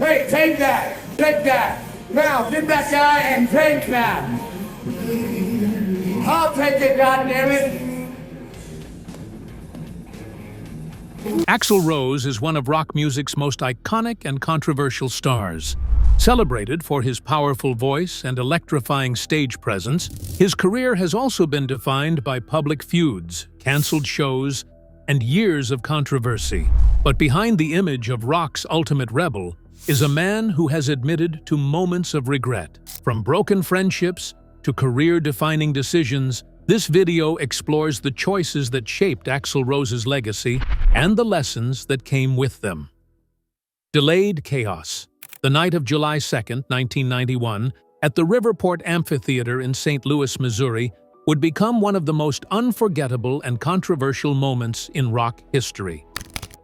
Hey, take that! Take that! Now, get that guy and take that! I'll take it, goddammit! Axl Rose is one of rock music's most iconic and controversial stars. Celebrated for his powerful voice and electrifying stage presence, his career has also been defined by public feuds, canceled shows, and years of controversy. But behind the image of rock's ultimate rebel is a man who has admitted to moments of regret. From broken friendships to career-defining decisions, this video explores the choices that shaped Axl Rose's legacy and the lessons that came with them. Delayed chaos. The night of July 2, 1991, at the Riverport Amphitheater in St. Louis, Missouri, would become one of the most unforgettable and controversial moments in rock history.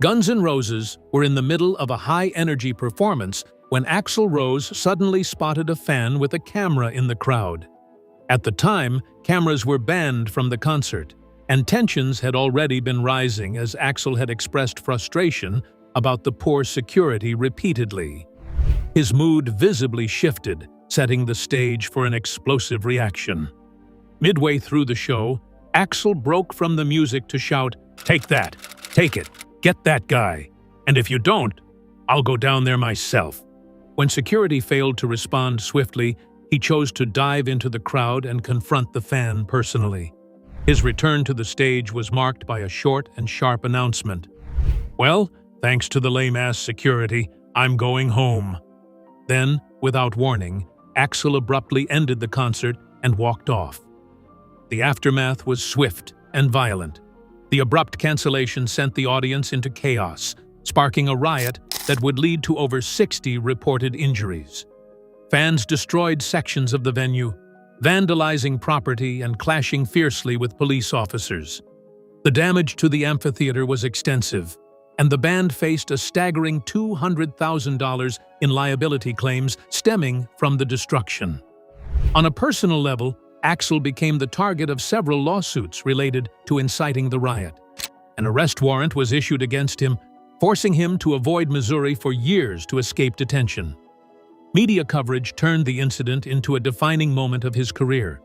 Guns N' Roses were in the middle of a high-energy performance when Axl Rose suddenly spotted a fan with a camera in the crowd. At the time, cameras were banned from the concert, and tensions had already been rising as Axl had expressed frustration about the poor security repeatedly. His mood visibly shifted, setting the stage for an explosive reaction. Midway through the show, Axl broke from the music to shout, "Take that! Take it! Get that guy! And if you don't, I'll go down there myself." When security failed to respond swiftly, he chose to dive into the crowd and confront the fan personally. His return to the stage was marked by a short and sharp announcement. "Well, thanks to the lame-ass security, I'm going home." Then, without warning, Axl abruptly ended the concert and walked off. The aftermath was swift and violent. The abrupt cancellation sent the audience into chaos, sparking a riot that would lead to over 60 reported injuries. Fans destroyed sections of the venue, vandalizing property and clashing fiercely with police officers. The damage to the amphitheater was extensive, and the band faced a staggering $200,000 in liability claims stemming from the destruction. On a personal level, Axl became the target of several lawsuits related to inciting the riot. An arrest warrant was issued against him, forcing him to avoid Missouri for years to escape detention. Media coverage turned the incident into a defining moment of his career,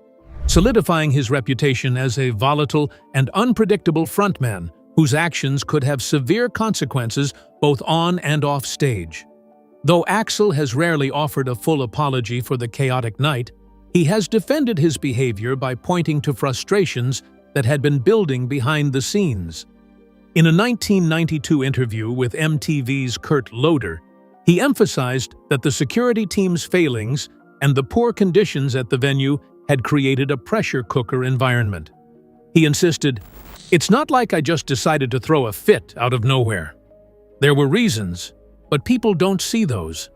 solidifying his reputation as a volatile and unpredictable frontman whose actions could have severe consequences both on and off stage. Though Axl has rarely offered a full apology for the chaotic night, he has defended his behavior by pointing to frustrations that had been building behind the scenes. In a 1992 interview with MTV's Kurt Loder, he emphasized that the security team's failings and the poor conditions at the venue had created a pressure cooker environment. He insisted, "It's not like I just decided to throw a fit out of nowhere. There were reasons, but people don't see those."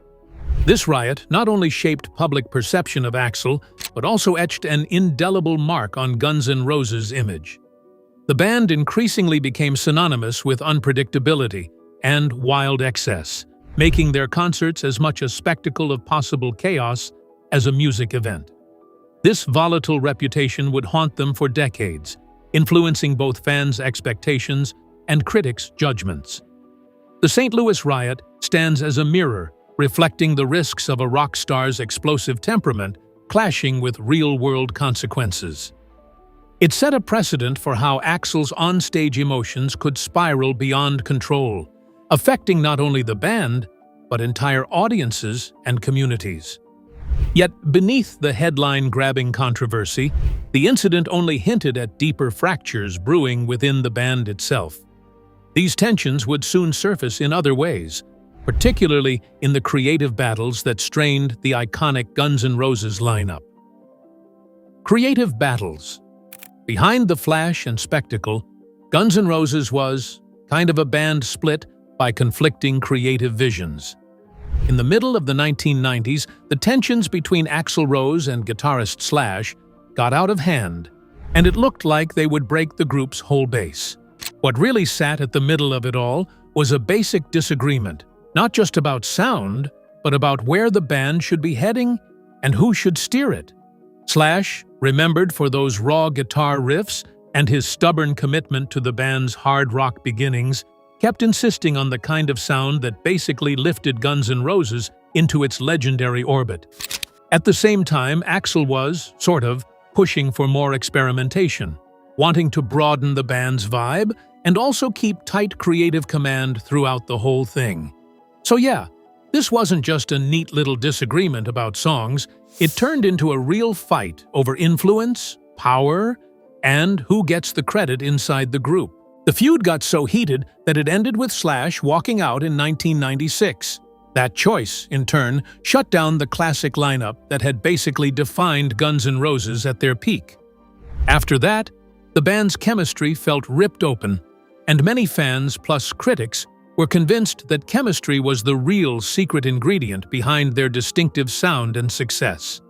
This riot not only shaped public perception of Axl, but also etched an indelible mark on Guns N' Roses' image. The band increasingly became synonymous with unpredictability and wild excess, making their concerts as much a spectacle of possible chaos as a music event. This volatile reputation would haunt them for decades, influencing both fans' expectations and critics' judgments. The St. Louis riot stands as a mirror, reflecting the risks of a rock star's explosive temperament clashing with real-world consequences. It set a precedent for how Axl's on-stage emotions could spiral beyond control, affecting not only the band, but entire audiences and communities. Yet, beneath the headline-grabbing controversy, the incident only hinted at deeper fractures brewing within the band itself. These tensions would soon surface in other ways, particularly in the creative battles that strained the iconic Guns N' Roses lineup. Creative battles. Behind the flash and spectacle, Guns N' Roses was kind of a band split by conflicting creative visions. In the middle of the 1990s, the tensions between Axl Rose and guitarist Slash got out of hand, and it looked like they would break the group's whole base. What really sat at the middle of it all was a basic disagreement, not just about sound, but about where the band should be heading and who should steer it. Slash, remembered for those raw guitar riffs and his stubborn commitment to the band's hard rock beginnings, kept insisting on the kind of sound that basically lifted Guns N' Roses into its legendary orbit. At the same time, Axl was, sort of, pushing for more experimentation, wanting to broaden the band's vibe and also keep tight creative command throughout the whole thing. So yeah, this wasn't just a neat little disagreement about songs, it turned into a real fight over influence, power, and who gets the credit inside the group. The feud got so heated that it ended with Slash walking out in 1996. That choice, in turn, shut down the classic lineup that had basically defined Guns N' Roses at their peak. After that, the band's chemistry felt ripped open, and many fans plus critics were convinced that chemistry was the real secret ingredient behind their distinctive sound and success.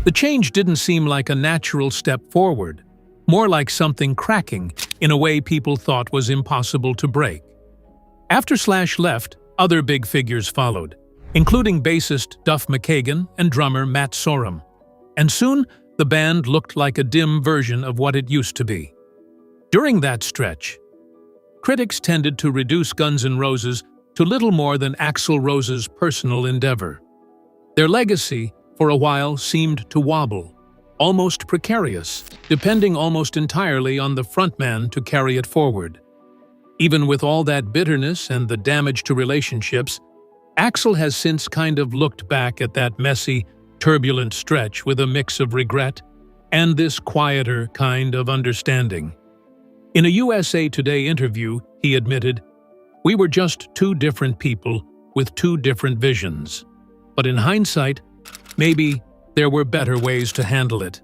The change didn't seem like a natural step forward, more like something cracking in a way people thought was impossible to break. After Slash left, other big figures followed, including bassist Duff McKagan and drummer Matt Sorum. And soon, the band looked like a dim version of what it used to be. During that stretch, critics tended to reduce Guns N' Roses to little more than Axl Rose's personal endeavor. Their legacy, for a while, seemed to wobble, almost precarious, depending almost entirely on the frontman to carry it forward. Even with all that bitterness and the damage to relationships, Axl has since kind of looked back at that messy, turbulent stretch with a mix of regret and this quieter kind of understanding. In a USA Today interview, he admitted, "We were just two different people with two different visions. But in hindsight, maybe there were better ways to handle it."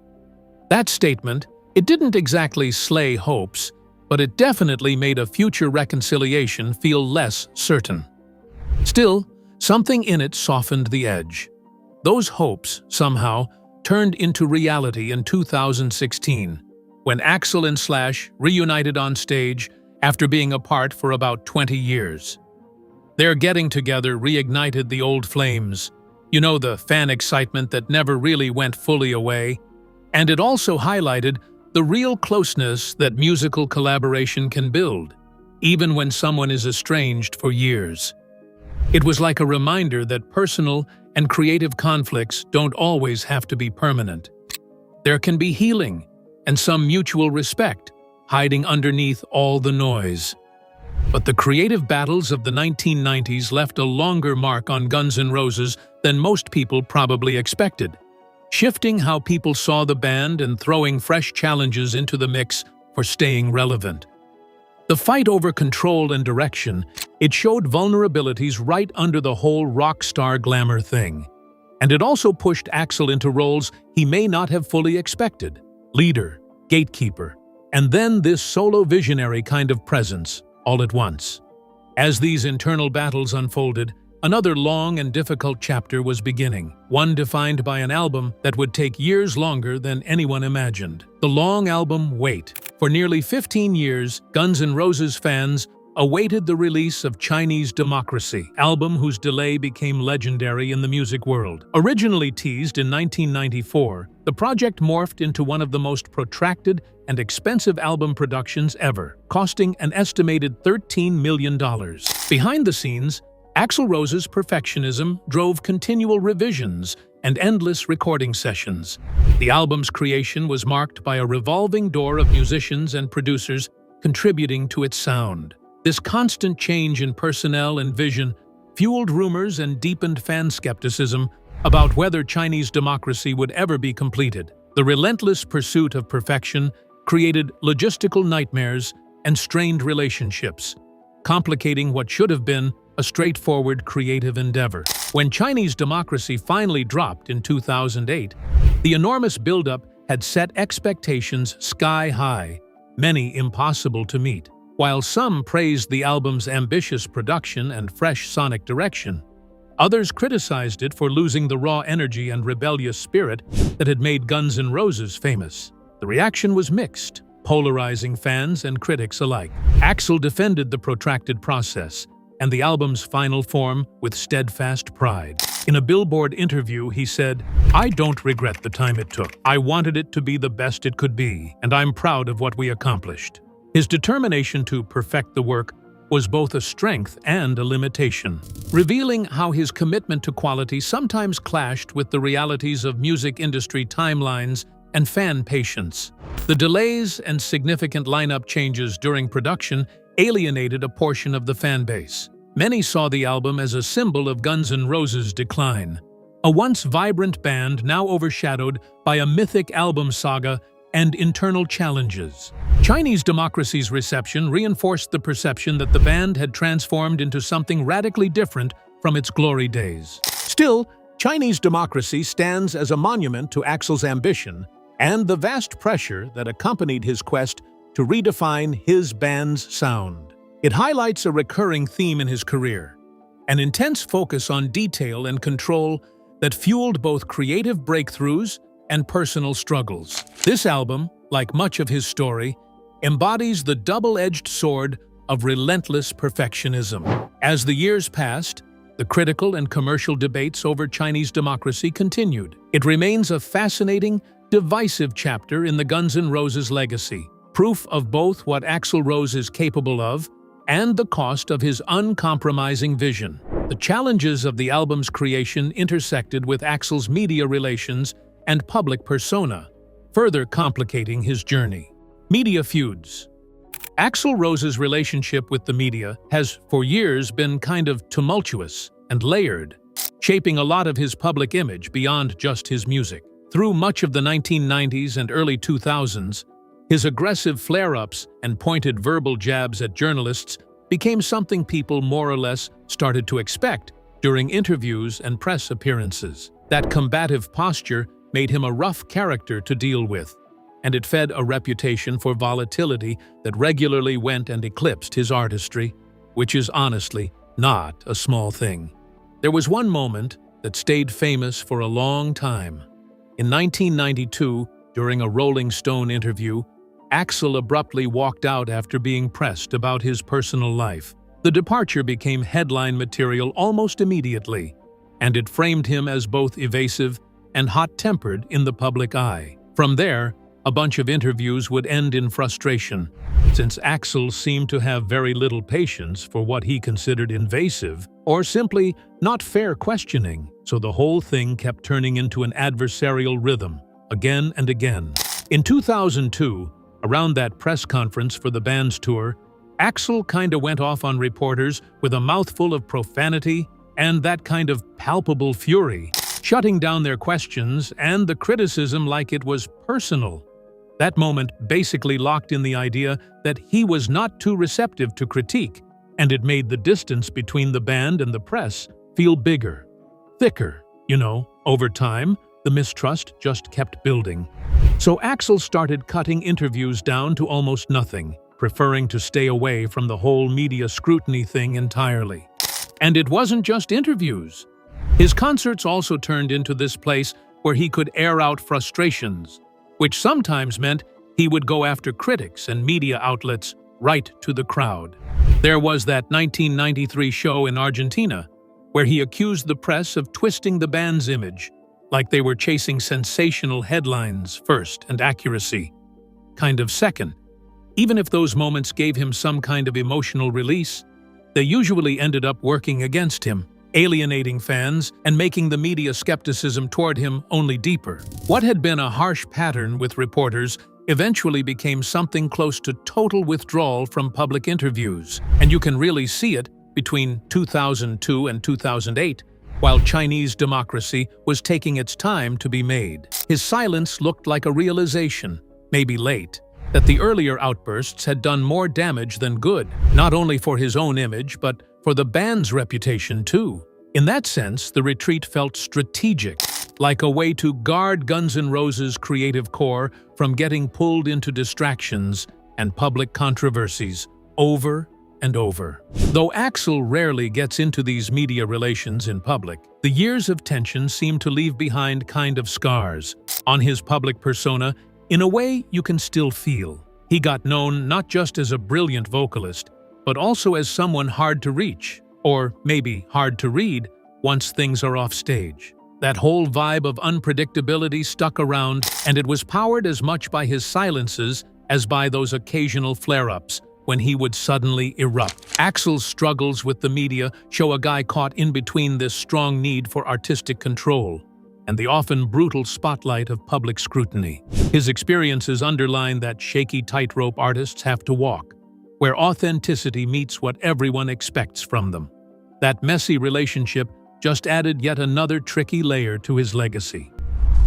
That statement, it didn't exactly slay hopes, but it definitely made a future reconciliation feel less certain. Still, something in it softened the edge. Those hopes, somehow, turned into reality in 2016, when Axl and Slash reunited on stage after being apart for about 20 years. Their getting together reignited the old flames, you know, the fan excitement that never really went fully away, and it also highlighted the real closeness that musical collaboration can build, even when someone is estranged for years. It was like a reminder that personal and creative conflicts don't always have to be permanent. There can be healing and some mutual respect hiding underneath all the noise. But the creative battles of the 1990s left a longer mark on Guns N' Roses than most people probably expected, shifting how people saw the band and throwing fresh challenges into the mix for staying relevant. The fight over control and direction, it showed vulnerabilities right under the whole rock star glamour thing. And it also pushed Axl into roles he may not have fully expected: leader, gatekeeper, and then this solo visionary kind of presence, all at once. As these internal battles unfolded, another long and difficult chapter was beginning, one defined by an album that would take years longer than anyone imagined. The long album Wait. For nearly 15 years, Guns N' Roses fans awaited the release of Chinese Democracy, album whose delay became legendary in the music world. Originally teased in 1994, the project morphed into one of the most protracted and expensive album productions ever, costing an estimated $13 million. Behind the scenes, Axl Rose's perfectionism drove continual revisions and endless recording sessions. The album's creation was marked by a revolving door of musicians and producers contributing to its sound. This constant change in personnel and vision fueled rumors and deepened fan skepticism about whether Chinese Democracy would ever be completed. The relentless pursuit of perfection created logistical nightmares and strained relationships, complicating what should have been a straightforward creative endeavor. When Chinese Democracy finally dropped in 2008, the enormous buildup had set expectations sky high, many impossible to meet. While some praised the album's ambitious production and fresh sonic direction, others criticized it for losing the raw energy and rebellious spirit that had made Guns N' Roses famous. The reaction was mixed, polarizing fans and critics alike. Axl defended the protracted process and the album's final form with steadfast pride. In a Billboard interview, he said, "I don't regret the time it took. I wanted it to be the best it could be, and I'm proud of what we accomplished." His determination to perfect the work was both a strength and a limitation, revealing how his commitment to quality sometimes clashed with the realities of music industry timelines and fan patience. The delays and significant lineup changes during production alienated a portion of the fan base. Many saw the album as a symbol of Guns N' Roses' decline, a once vibrant band now overshadowed by a mythic album saga and internal challenges. Chinese Democracy's reception reinforced the perception that the band had transformed into something radically different from its glory days. Still, Chinese Democracy stands as a monument to Axl's ambition and the vast pressure that accompanied his quest to redefine his band's sound. It highlights a recurring theme in his career, an intense focus on detail and control that fueled both creative breakthroughs and personal struggles. This album, like much of his story, embodies the double-edged sword of relentless perfectionism. As the years passed, the critical and commercial debates over Chinese Democracy continued. It remains a fascinating, divisive chapter in the Guns N' Roses legacy, proof of both what Axl Rose is capable of and the cost of his uncompromising vision. The challenges of the album's creation intersected with Axl's media relations and public persona, further complicating his journey. Media feuds. Axl Rose's relationship with the media has, for years, been kind of tumultuous and layered, shaping a lot of his public image beyond just his music. Through much of the 1990s and early 2000s, his aggressive flare-ups and pointed verbal jabs at journalists became something people more or less started to expect during interviews and press appearances. That combative posture made him a rough character to deal with, and it fed a reputation for volatility that regularly went and eclipsed his artistry, which is honestly not a small thing. There was one moment that stayed famous for a long time. In 1992, during a Rolling Stone interview, Axl abruptly walked out after being pressed about his personal life. The departure became headline material almost immediately, and it framed him as both evasive and hot-tempered in the public eye. From there, a bunch of interviews would end in frustration, since Axl seemed to have very little patience for what he considered invasive or simply not fair questioning, so the whole thing kept turning into an adversarial rhythm, again and again. In 2002, around that press conference for the band's tour, Axl kinda went off on reporters with a mouthful of profanity and that kind of palpable fury, shutting down their questions and the criticism like it was personal. That moment basically locked in the idea that he was not too receptive to critique, and it made the distance between the band and the press feel bigger, thicker. Over time, the mistrust just kept building. So Axl started cutting interviews down to almost nothing, preferring to stay away from the whole media scrutiny thing entirely. And it wasn't just interviews. His concerts also turned into this place where he could air out frustrations, which sometimes meant he would go after critics and media outlets right to the crowd. There was that 1993 show in Argentina, where he accused the press of twisting the band's image, like they were chasing sensational headlines first and accuracy kind of second. Even if those moments gave him some kind of emotional release, they usually ended up working against him, alienating fans and making the media skepticism toward him only deeper. What had been a harsh pattern with reporters eventually became something close to total withdrawal from public interviews, and you can really see it between 2002 and 2008, while Chinese Democracy was taking its time to be made. His silence looked like a realization, maybe late, that the earlier outbursts had done more damage than good, not only for his own image, but for the band's reputation too. In that sense, the retreat felt strategic, like a way to guard Guns N' Roses' creative core from getting pulled into distractions and public controversies over and over. Though Axl rarely gets into these media relations in public, the years of tension seem to leave behind kind of scars on his public persona in a way you can still feel. He got known not just as a brilliant vocalist, but also as someone hard to reach, or maybe hard to read once things are off stage. That whole vibe of unpredictability stuck around, and it was powered as much by his silences as by those occasional flare-ups, when he would suddenly erupt. Axl's struggles with the media show a guy caught in between this strong need for artistic control and the often brutal spotlight of public scrutiny. His experiences underline that shaky tightrope artists have to walk, where authenticity meets what everyone expects from them. That messy relationship just added yet another tricky layer to his legacy.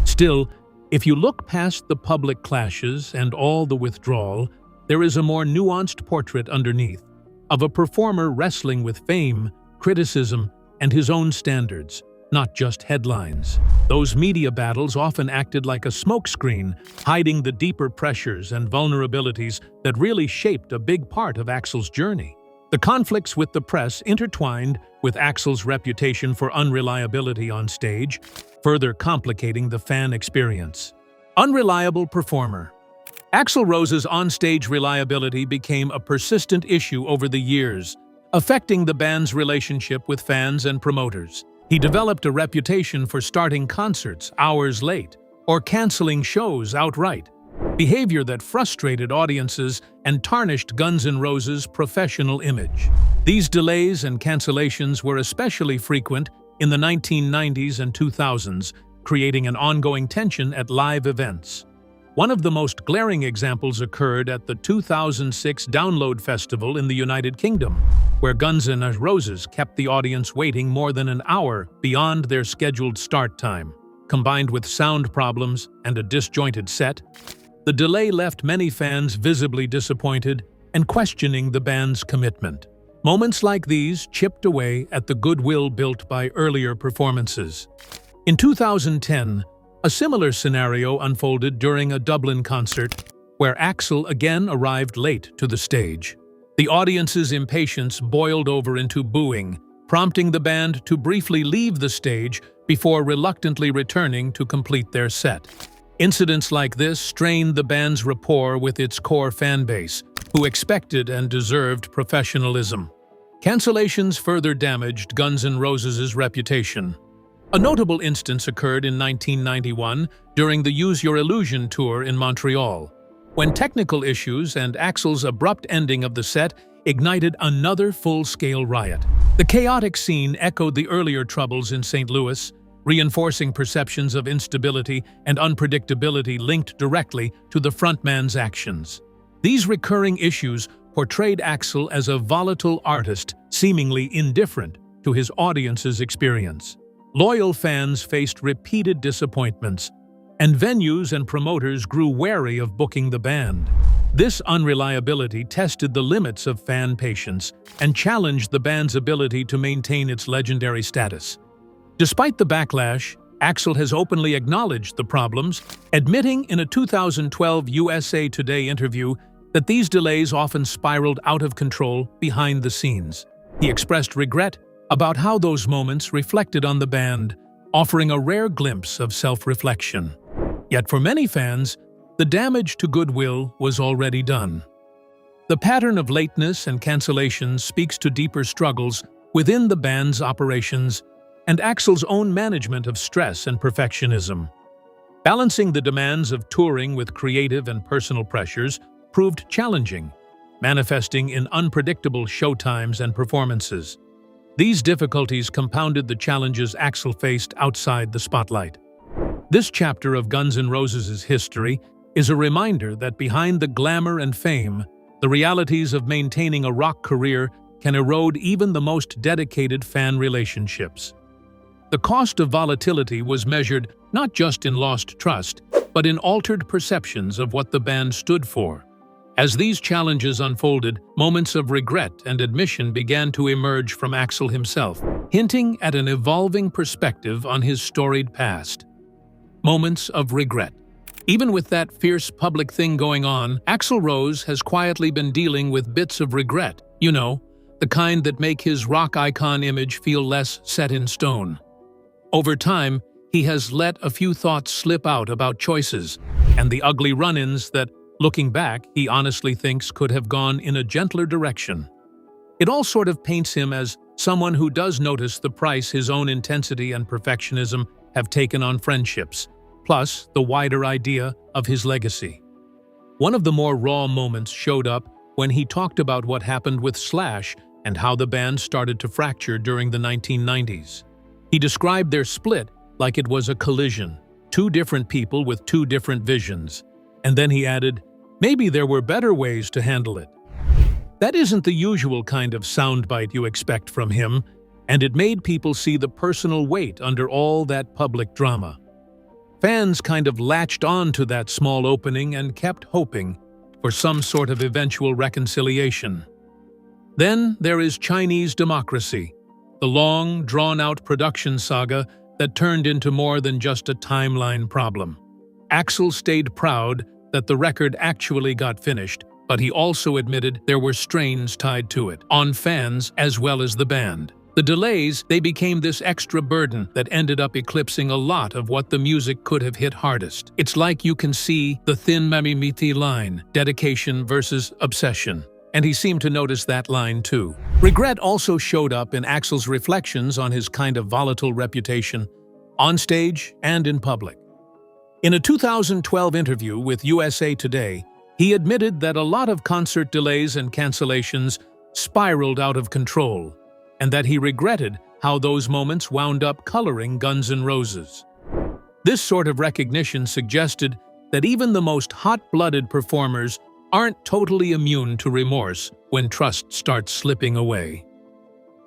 Still, if you look past the public clashes and all the withdrawal, there is a more nuanced portrait underneath, of a performer wrestling with fame, criticism, and his own standards, not just headlines. Those media battles often acted like a smokescreen, hiding the deeper pressures and vulnerabilities that really shaped a big part of Axl's journey. The conflicts with the press intertwined with Axl's reputation for unreliability on stage, further complicating the fan experience. Unreliable performer. Axl Rose's onstage reliability became a persistent issue over the years, affecting the band's relationship with fans and promoters. He developed a reputation for starting concerts hours late or canceling shows outright, behavior that frustrated audiences and tarnished Guns N' Roses' professional image. These delays and cancellations were especially frequent in the 1990s and 2000s, creating an ongoing tension at live events. One of the most glaring examples occurred at the 2006 Download Festival in the United Kingdom, where Guns N' Roses kept the audience waiting more than an hour beyond their scheduled start time. Combined with sound problems and a disjointed set, the delay left many fans visibly disappointed and questioning the band's commitment. Moments like these chipped away at the goodwill built by earlier performances. In 2010, a similar scenario unfolded during a Dublin concert, where Axl again arrived late to the stage. The audience's impatience boiled over into booing, prompting the band to briefly leave the stage before reluctantly returning to complete their set. Incidents like this strained the band's rapport with its core fanbase, who expected and deserved professionalism. Cancellations further damaged Guns N' Roses' reputation. A notable instance occurred in 1991 during the Use Your Illusion tour in Montreal, when technical issues and Axl's abrupt ending of the set ignited another full-scale riot. The chaotic scene echoed the earlier troubles in St. Louis, reinforcing perceptions of instability and unpredictability linked directly to the frontman's actions. These recurring issues portrayed Axl as a volatile artist, seemingly indifferent to his audience's experience. Loyal fans faced repeated disappointments, and venues and promoters grew wary of booking the band. This unreliability tested the limits of fan patience and challenged the band's ability to maintain its legendary status. Despite the backlash, Axl has openly acknowledged the problems, admitting in a 2012 USA Today interview that these delays often spiraled out of control behind the scenes. He expressed regret about how those moments reflected on the band, offering a rare glimpse of self-reflection. Yet for many fans, the damage to goodwill was already done. The pattern of lateness and cancellations speaks to deeper struggles within the band's operations and Axl's own management of stress and perfectionism. Balancing the demands of touring with creative and personal pressures proved challenging, manifesting in unpredictable showtimes and performances. These difficulties compounded the challenges Axl faced outside the spotlight. This chapter of Guns N' Roses' history is a reminder that behind the glamour and fame, the realities of maintaining a rock career can erode even the most dedicated fan relationships. The cost of volatility was measured not just in lost trust, but in altered perceptions of what the band stood for. As these challenges unfolded, moments of regret and admission began to emerge from Axl himself, hinting at an evolving perspective on his storied past. Moments of regret. Even with that fierce public thing going on, Axl Rose has quietly been dealing with bits of regret, you know, the kind that make his rock icon image feel less set in stone. Over time, he has let a few thoughts slip out about choices and the ugly run-ins that, looking back, he honestly thinks could have gone in a gentler direction. It all sort of paints him as someone who does notice the price his own intensity and perfectionism have taken on friendships, plus the wider idea of his legacy. One of the more raw moments showed up when he talked about what happened with Slash and how the band started to fracture during the 1990s. He described their split like it was a collision, two different people with two different visions. And then he added, maybe there were better ways to handle it. That isn't the usual kind of soundbite you expect from him, and it made people see the personal weight under all that public drama. Fans kind of latched on to that small opening and kept hoping for some sort of eventual reconciliation. Then there is Chinese Democracy, the long, drawn-out production saga that turned into more than just a timeline problem. Axl stayed proud that the record actually got finished, but he also admitted there were strains tied to it, on fans as well as the band. The delays, they became this extra burden that ended up eclipsing a lot of what the music could have hit hardest. It's like you can see the thin Mamimiti line, dedication versus obsession. And he seemed to notice that line too. Regret also showed up in Axl's reflections on his kind of volatile reputation, on stage and in public. In a 2012 interview with USA Today, he admitted that a lot of concert delays and cancellations spiraled out of control, and that he regretted how those moments wound up coloring Guns N' Roses. This sort of recognition suggested that even the most hot-blooded performers aren't totally immune to remorse when trust starts slipping away.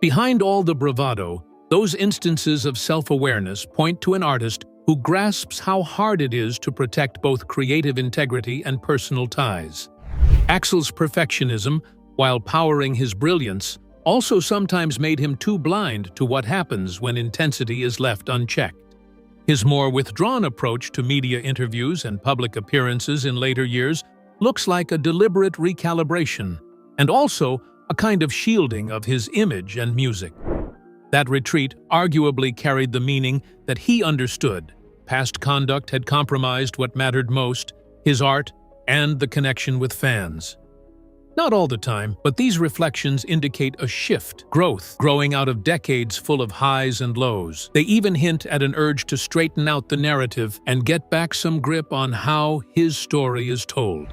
Behind all the bravado, those instances of self-awareness point to an artist who grasps how hard it is to protect both creative integrity and personal ties. Axl's perfectionism, while powering his brilliance, also sometimes made him too blind to what happens when intensity is left unchecked. His more withdrawn approach to media interviews and public appearances in later years looks like a deliberate recalibration, and also a kind of shielding of his image and music. That retreat arguably carried the meaning that he understood. Past conduct had compromised what mattered most, his art and the connection with fans. Not all the time, but these reflections indicate a shift, growth, growing out of decades full of highs and lows. They even hint at an urge to straighten out the narrative and get back some grip on how his story is told.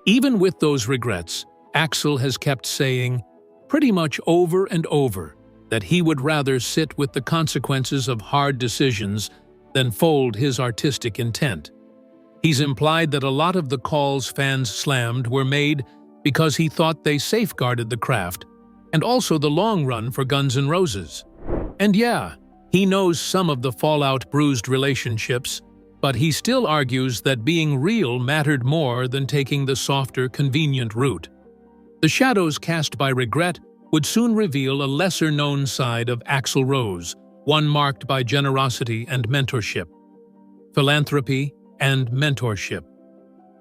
Even with those regrets, Axl has kept saying, pretty much over and over, that he would rather sit with the consequences of hard decisions than fold his artistic intent. He's implied that a lot of the calls fans slammed were made because he thought they safeguarded the craft, and also the long run for Guns N' Roses. And yeah, he knows some of the fallout bruised relationships, but he still argues that being real mattered more than taking the softer, convenient route. The shadows cast by regret would soon reveal a lesser-known side of Axl Rose, one marked by generosity and mentorship. Philanthropy and mentorship.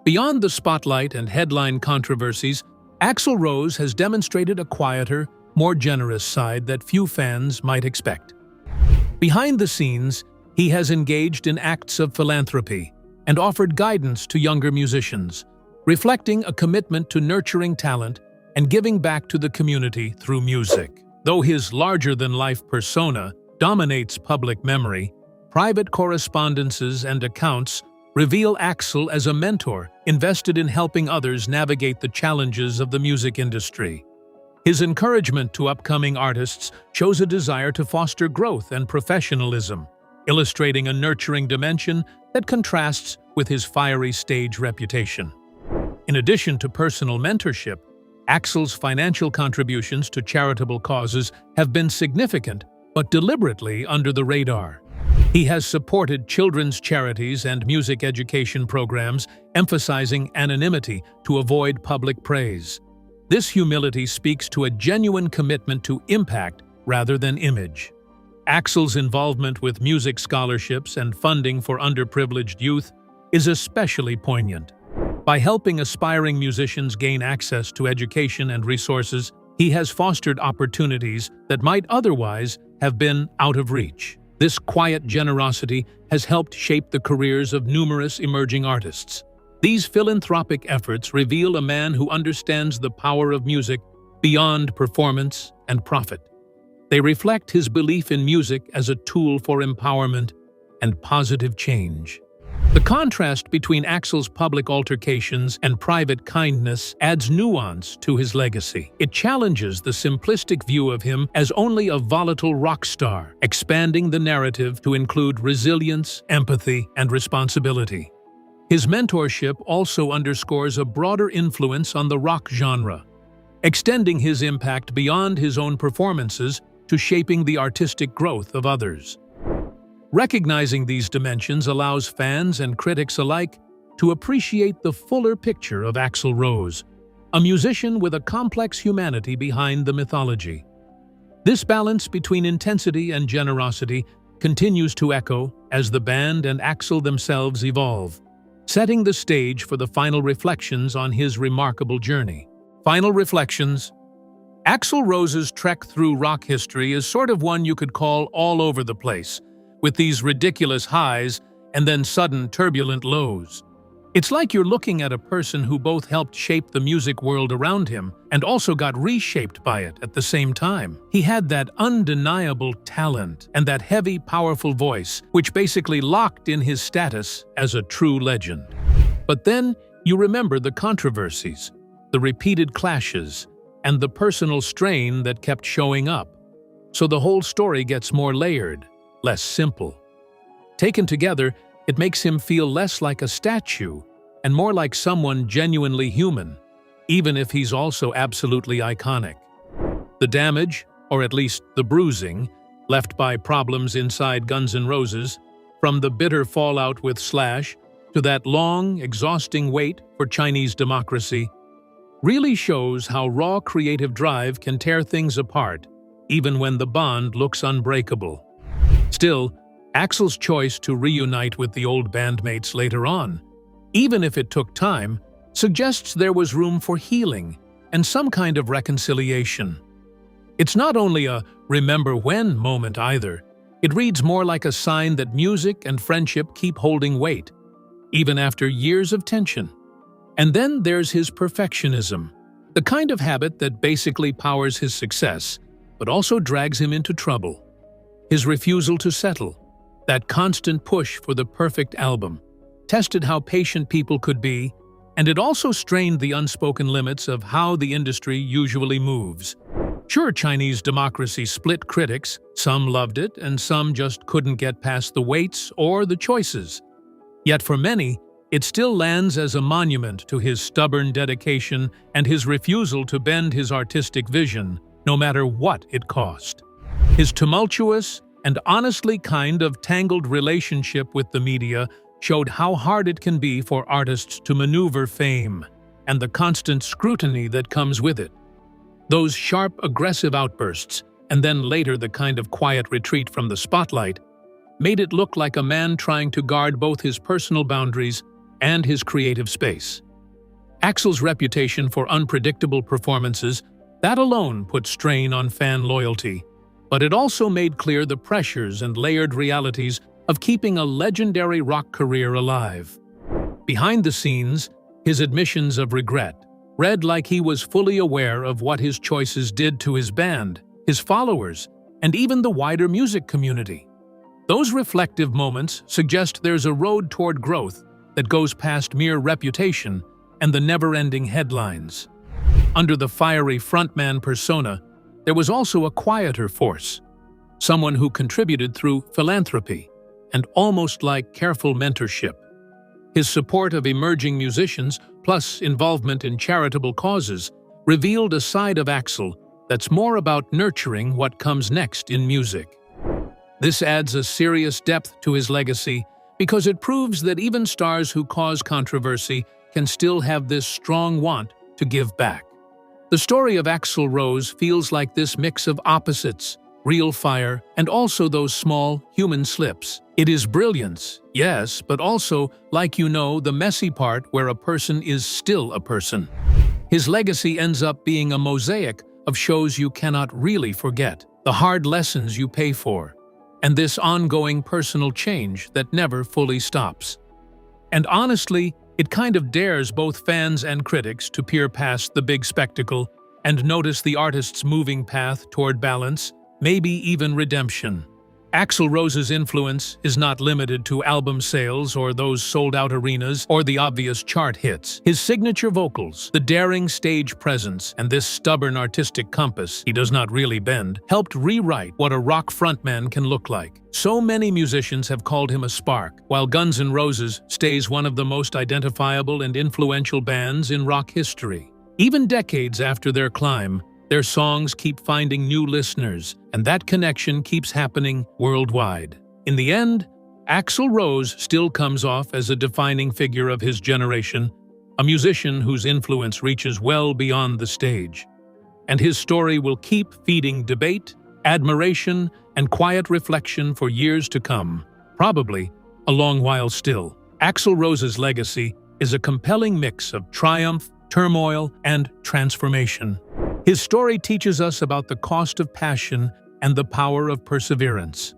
Beyond the spotlight and headline controversies, Axl Rose has demonstrated a quieter, more generous side that few fans might expect. Behind the scenes, he has engaged in acts of philanthropy and offered guidance to younger musicians, reflecting a commitment to nurturing talent and giving back to the community through music. Though his larger-than-life persona dominates public memory, private correspondences and accounts reveal Axl as a mentor invested in helping others navigate the challenges of the music industry. His encouragement to upcoming artists shows a desire to foster growth and professionalism, illustrating a nurturing dimension that contrasts with his fiery stage reputation. In addition to personal mentorship, Axl's financial contributions to charitable causes have been significant, but deliberately under the radar. He has supported children's charities and music education programs, emphasizing anonymity to avoid public praise. This humility speaks to a genuine commitment to impact rather than image. Axl's involvement with music scholarships and funding for underprivileged youth is especially poignant. By helping aspiring musicians gain access to education and resources, he has fostered opportunities that might otherwise have been out of reach. This quiet generosity has helped shape the careers of numerous emerging artists. These philanthropic efforts reveal a man who understands the power of music beyond performance and profit. They reflect his belief in music as a tool for empowerment and positive change. The contrast between Axl's public altercations and private kindness adds nuance to his legacy. It challenges the simplistic view of him as only a volatile rock star, expanding the narrative to include resilience, empathy, and responsibility. His mentorship also underscores a broader influence on the rock genre, extending his impact beyond his own performances to shaping the artistic growth of others. Recognizing these dimensions allows fans and critics alike to appreciate the fuller picture of Axl Rose, a musician with a complex humanity behind the mythology. This balance between intensity and generosity continues to echo as the band and Axl themselves evolve, setting the stage for the final reflections on his remarkable journey. Final reflections. Axl Rose's trek through rock history is sort of one you could call all over the place, with these ridiculous highs and then sudden turbulent lows. It's like you're looking at a person who both helped shape the music world around him and also got reshaped by it at the same time. He had that undeniable talent and that heavy, powerful voice, which basically locked in his status as a true legend. But then you remember the controversies, the repeated clashes, and the personal strain that kept showing up. So the whole story gets more layered, less simple. Taken together, it makes him feel less like a statue and more like someone genuinely human, even if he's also absolutely iconic. The damage, or at least the bruising, left by problems inside Guns N' Roses, from the bitter fallout with Slash to that long, exhausting wait for Chinese democracy, really shows how raw creative drive can tear things apart, even when the bond looks unbreakable. Still, Axl's choice to reunite with the old bandmates later on, even if it took time, suggests there was room for healing and some kind of reconciliation. It's not only a remember when moment either, it reads more like a sign that music and friendship keep holding weight, even after years of tension. And then there's his perfectionism, the kind of habit that basically powers his success, but also drags him into trouble. His refusal to settle, that constant push for the perfect album, tested how patient people could be, and it also strained the unspoken limits of how the industry usually moves. Sure, Chinese democracy split critics, some loved it and some just couldn't get past the waits or the choices. Yet for many, it still lands as a monument to his stubborn dedication and his refusal to bend his artistic vision, no matter what it cost. His tumultuous and honestly kind of tangled relationship with the media showed how hard it can be for artists to maneuver fame and the constant scrutiny that comes with it. Those sharp, aggressive outbursts, and then later the kind of quiet retreat from the spotlight, made it look like a man trying to guard both his personal boundaries and his creative space. Axl's reputation for unpredictable performances, that alone put strain on fan loyalty, but it also made clear the pressures and layered realities of keeping a legendary rock career alive. Behind the scenes, his admissions of regret read like he was fully aware of what his choices did to his band, his followers, and even the wider music community. Those reflective moments suggest there's a road toward growth that goes past mere reputation and the never-ending headlines. Under the fiery frontman persona, there was also a quieter force, someone who contributed through philanthropy and almost like careful mentorship. His support of emerging musicians, plus involvement in charitable causes, revealed a side of Axl that's more about nurturing what comes next in music. This adds a serious depth to his legacy because it proves that even stars who cause controversy can still have this strong want to give back. The story of Axl Rose feels like this mix of opposites, real fire, and also those small, human slips. It is brilliance, yes, but also, like the messy part where a person is still a person. His legacy ends up being a mosaic of shows you cannot really forget, the hard lessons you pay for, and this ongoing personal change that never fully stops. And honestly, it kind of dares both fans and critics to peer past the big spectacle and notice the artist's moving path toward balance, maybe even redemption. Axl Rose's influence is not limited to album sales or those sold-out arenas or the obvious chart hits. His signature vocals, the daring stage presence, and this stubborn artistic compass he does not really bend, helped rewrite what a rock frontman can look like. So many musicians have called him a spark, while Guns N' Roses stays one of the most identifiable and influential bands in rock history. Even decades after their climb, their songs keep finding new listeners, and that connection keeps happening worldwide. In the end, Axl Rose still comes off as a defining figure of his generation, a musician whose influence reaches well beyond the stage. And his story will keep feeding debate, admiration, and quiet reflection for years to come, probably a long while still. Axl Rose's legacy is a compelling mix of triumph, turmoil, and transformation. His story teaches us about the cost of passion and the power of perseverance.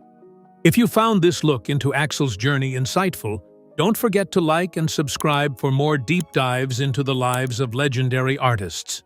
If you found this look into Axl's journey insightful, don't forget to like and subscribe for more deep dives into the lives of legendary artists.